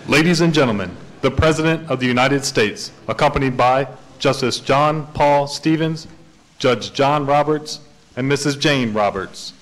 Ladies and gentlemen, the President of the United States, accompanied by Justice John Paul Stevens, Judge John Roberts, and Mrs. Jane Roberts.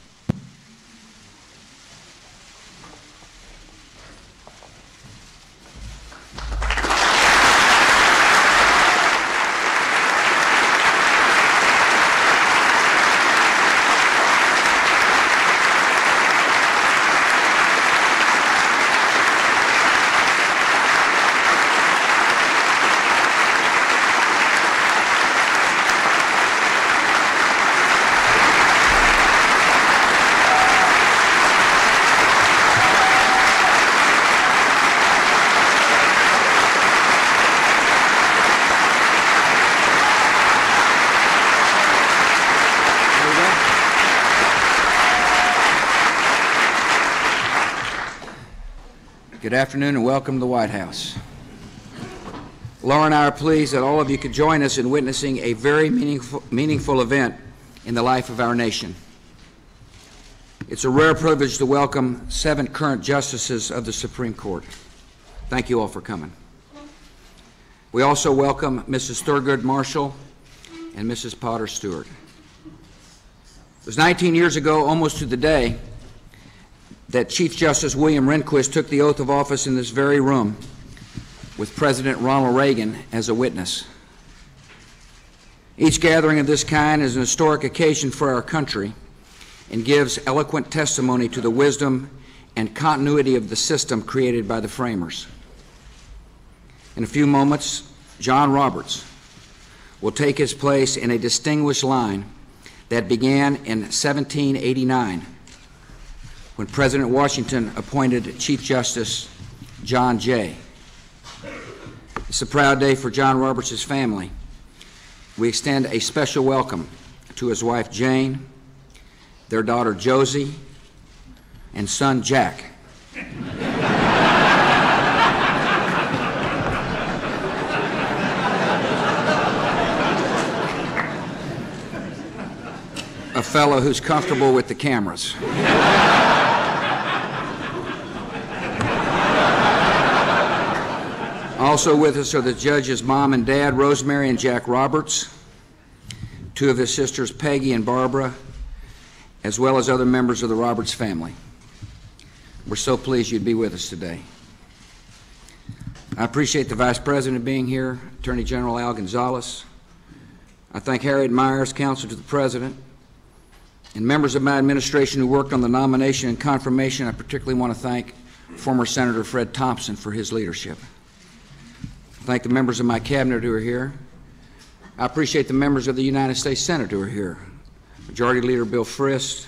Good afternoon and welcome to the White House. Laura and I are pleased that all of you could join us in witnessing a very meaningful event in the life of our nation. It's a rare privilege to welcome 7 current justices of the Supreme Court. Thank you all for coming. We also welcome Mrs. Thurgood Marshall and Mrs. Potter Stewart. It was 19 years ago, almost to the day, that Chief Justice William Rehnquist took the oath of office in this very room with President Ronald Reagan as a witness. Each gathering of this kind is an historic occasion for our country and gives eloquent testimony to the wisdom and continuity of the system created by the framers. In a few moments, John Roberts will take his place in a distinguished line that began in 1789 when President Washington appointed Chief Justice John Jay. It's a proud day for John Roberts' family. We extend a special welcome to his wife Jane, their daughter Josie, and son Jack. A fellow who's comfortable with the cameras. Also with us are the judge's mom and dad, Rosemary and Jack Roberts, 2 of his sisters, Peggy and Barbara, as well as other members of the Roberts family. We're so pleased you'd be with us today. I appreciate the Vice President being here, Attorney General Al Gonzalez. I thank Harriet Myers, Counsel to the President, and members of my administration who worked on the nomination and confirmation. I particularly want to thank former Senator Fred Thompson for his leadership. I thank the members of my cabinet who are here. I appreciate the members of the United States Senate who are here. Majority Leader Bill Frist,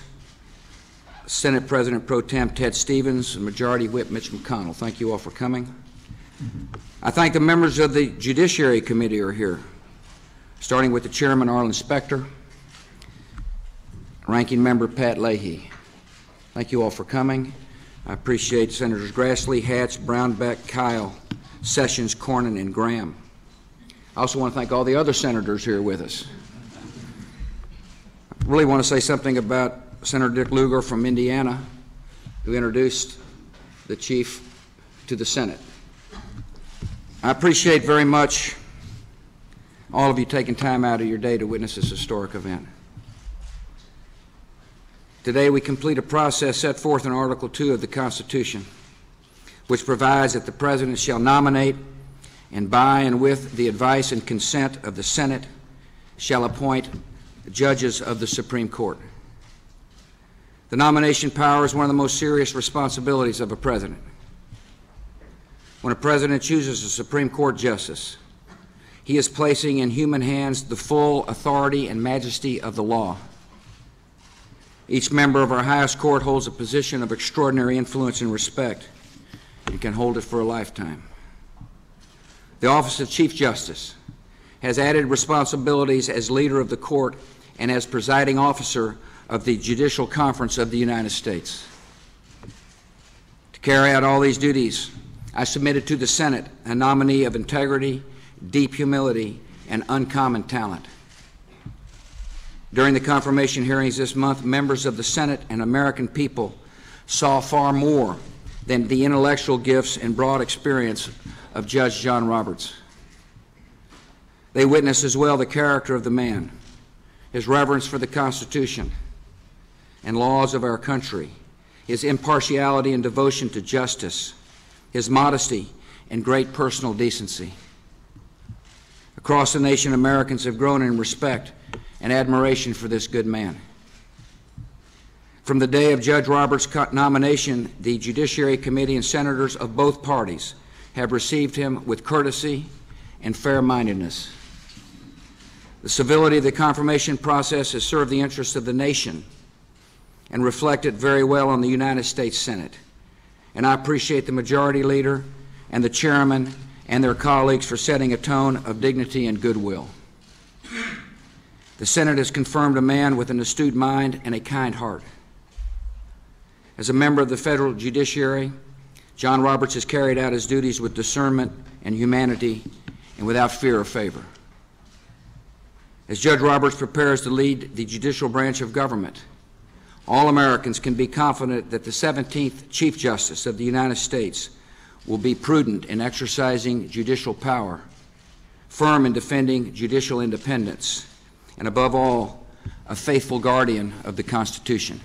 Senate President Pro Tem Ted Stevens, and Majority Whip Mitch McConnell. Thank you all for coming. I thank the members of the Judiciary Committee who are here, starting with the Chairman Arlen Specter, Ranking Member Pat Leahy. Thank you all for coming. I appreciate Senators Grassley, Hatch, Brownback, Kyle, Sessions, Cornyn, and Graham. I also want to thank all the other senators here with us. I really want to say something about Senator Dick Lugar from Indiana, who introduced the Chief to the Senate. I appreciate very much all of you taking time out of your day to witness this historic event. Today we complete a process set forth in Article 2 of the Constitution, which provides that the President shall nominate and by and with the advice and consent of the Senate shall appoint judges of the Supreme Court. The nomination power is one of the most serious responsibilities of a president. When a president chooses a Supreme Court justice, he is placing in human hands the full authority and majesty of the law. Each member of our highest court holds a position of extraordinary influence and respect and can hold it for a lifetime. The office of Chief Justice has added responsibilities as leader of the court and as presiding officer of the Judicial Conference of the United States. To carry out all these duties, I submitted to the Senate a nominee of integrity, deep humility, and uncommon talent. During the confirmation hearings this month, members of the Senate and American people saw far more than the intellectual gifts and broad experience of Judge John Roberts. They witness as well the character of the man, his reverence for the Constitution and laws of our country, his impartiality and devotion to justice, his modesty and great personal decency. Across the nation, Americans have grown in respect and admiration for this good man. From the day of Judge Roberts' nomination, the Judiciary Committee and senators of both parties have received him with courtesy and fair-mindedness. The civility of the confirmation process has served the interests of the nation and reflected very well on the United States Senate. And I appreciate the Majority Leader and the Chairman and their colleagues for setting a tone of dignity and goodwill. The Senate has confirmed a man with an astute mind and a kind heart. As a member of the federal judiciary, John Roberts has carried out his duties with discernment and humanity and without fear or favor. As Judge Roberts prepares to lead the judicial branch of government, all Americans can be confident that the 17th Chief Justice of the United States will be prudent in exercising judicial power, firm in defending judicial independence, and above all, a faithful guardian of the Constitution.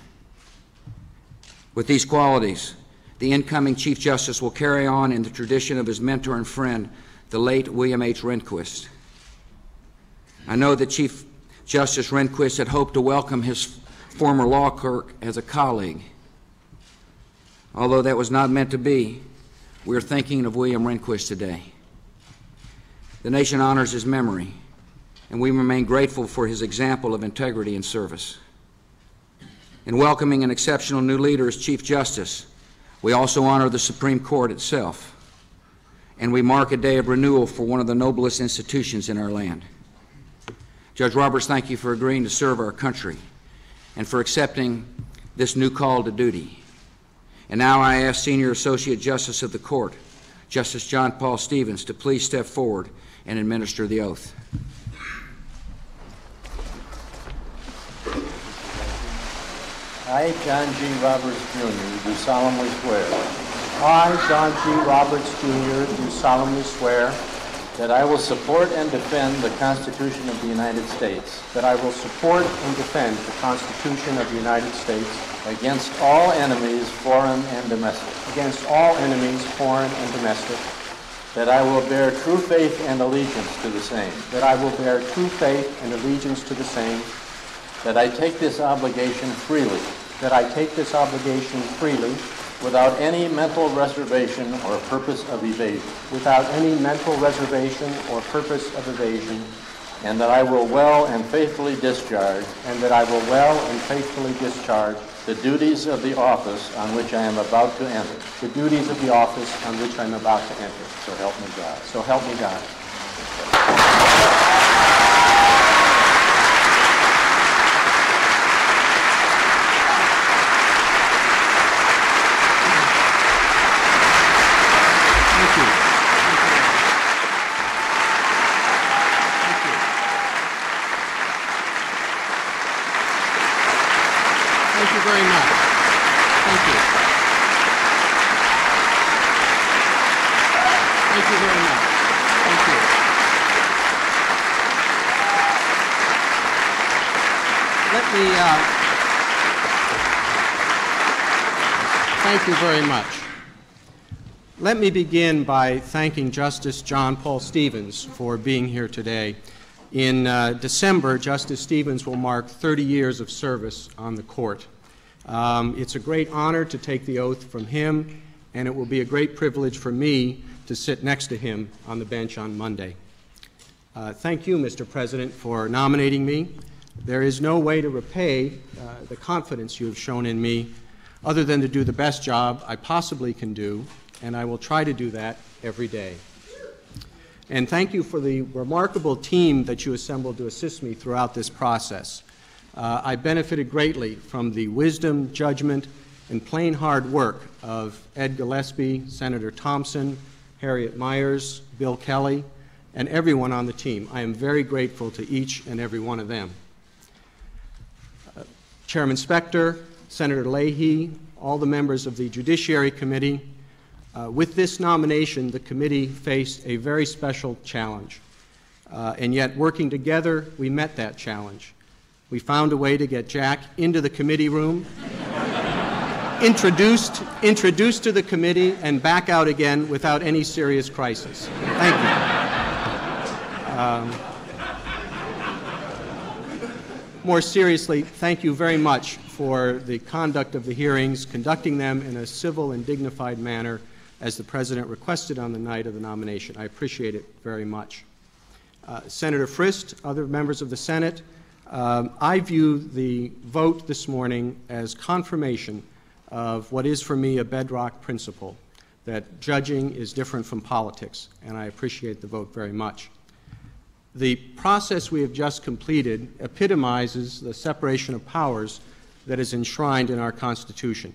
With these qualities, the incoming Chief Justice will carry on in the tradition of his mentor and friend, the late William H. Rehnquist. I know that Chief Justice Rehnquist had hoped to welcome his former law clerk as a colleague. Although that was not meant to be, we are thinking of William Rehnquist today. The nation honors his memory, and we remain grateful for his example of integrity and service. In welcoming an exceptional new leader as Chief Justice, we also honor the Supreme Court itself, and we mark a day of renewal for one of the noblest institutions in our land. Judge Roberts, thank you for agreeing to serve our country and for accepting this new call to duty. And now I ask Senior Associate Justice of the Court, Justice John Paul Stevens, to please step forward and administer the oath. I, John G. Roberts, Jr., do solemnly swear I, John G. Roberts, Jr., do solemnly swear that I will support and defend the Constitution of the United States that I will support and defend the Constitution of the United States against all enemies, foreign and domestic, against all enemies, foreign and domestic, that I will bear true faith and allegiance to the same, that I will bear true faith and allegiance to the same, that I take this obligation freely, that I take this obligation freely, without any mental reservation or purpose of evasion, without any mental reservation or purpose of evasion, and that I will well and faithfully discharge the duties of the office on which I am about to enter. The duties of the office on which I am about to enter. So help me God. So help me God. Thank you very much. Thank you. Thank you very much. Thank you. Thank you very much. Let me begin by thanking Justice John Paul Stevens for being here today. In December, Justice Stevens will mark 30 years of service on the court. It's a great honor to take the oath from him, and it will be a great privilege for me to sit next to him on the bench on Monday. Thank you, Mr. President, for nominating me. There is no way to repay the confidence you have shown in me other than to do the best job I possibly can do, and I will try to do that every day. And thank you for the remarkable team that you assembled to assist me throughout this process. I benefited greatly from the wisdom, judgment, and plain hard work of Ed Gillespie, Senator Thompson, Harriet Myers, Bill Kelly, and everyone on the team. I am very grateful to each and every one of them. Chairman Specter, Senator Leahy, all the members of the Judiciary Committee, With this nomination, the committee faced a very special challenge. And yet, working together, we met that challenge. We found a way to get Jack into the committee room, introduced to the committee, and back out again without any serious crisis. Thank you. More seriously, thank you very much for the conduct of the hearings, conducting them in a civil and dignified manner as the President requested on the night of the nomination. I appreciate it very much. Senator Frist, other members of the Senate, I view the vote this morning as confirmation of what is for me a bedrock principle, that judging is different from politics, and I appreciate the vote very much. The process we have just completed epitomizes the separation of powers that is enshrined in our Constitution.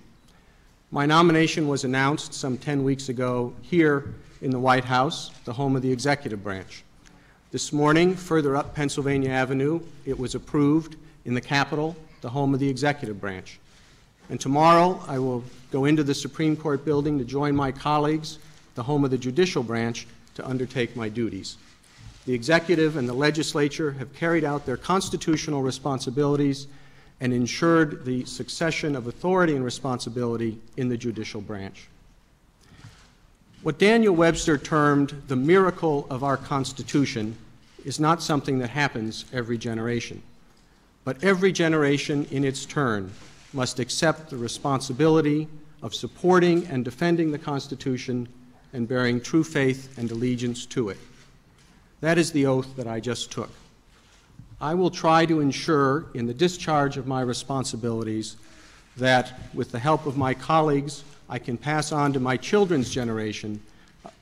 My nomination was announced some 10 weeks ago here in the White House, the home of the executive branch. This morning, further up Pennsylvania Avenue, it was approved in the Capitol, the home of the executive branch. And tomorrow, I will go into the Supreme Court building to join my colleagues, the home of the judicial branch, to undertake my duties. The executive and the legislature have carried out their constitutional responsibilities and ensured the succession of authority and responsibility in the judicial branch. What Daniel Webster termed the miracle of our Constitution is not something that happens every generation, but every generation in its turn must accept the responsibility of supporting and defending the Constitution and bearing true faith and allegiance to it. That is the oath that I just took. I will try to ensure, in the discharge of my responsibilities, that with the help of my colleagues, I can pass on to my children's generation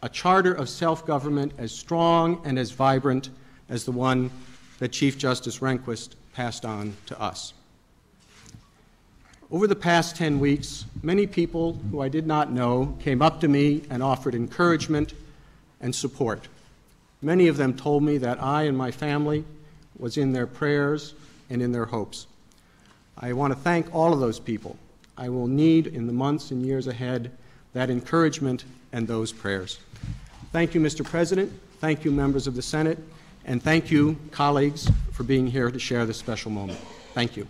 a charter of self-government as strong and as vibrant as the one that Chief Justice Rehnquist passed on to us. Over the past 10 weeks, many people who I did not know came up to me and offered encouragement and support. Many of them told me that I and my family was in their prayers and in their hopes. I want to thank all of those people. I will need, in the months and years ahead, that encouragement and those prayers. Thank you, Mr. President. Thank you, members of the Senate. And thank you, colleagues, for being here to share this special moment. Thank you.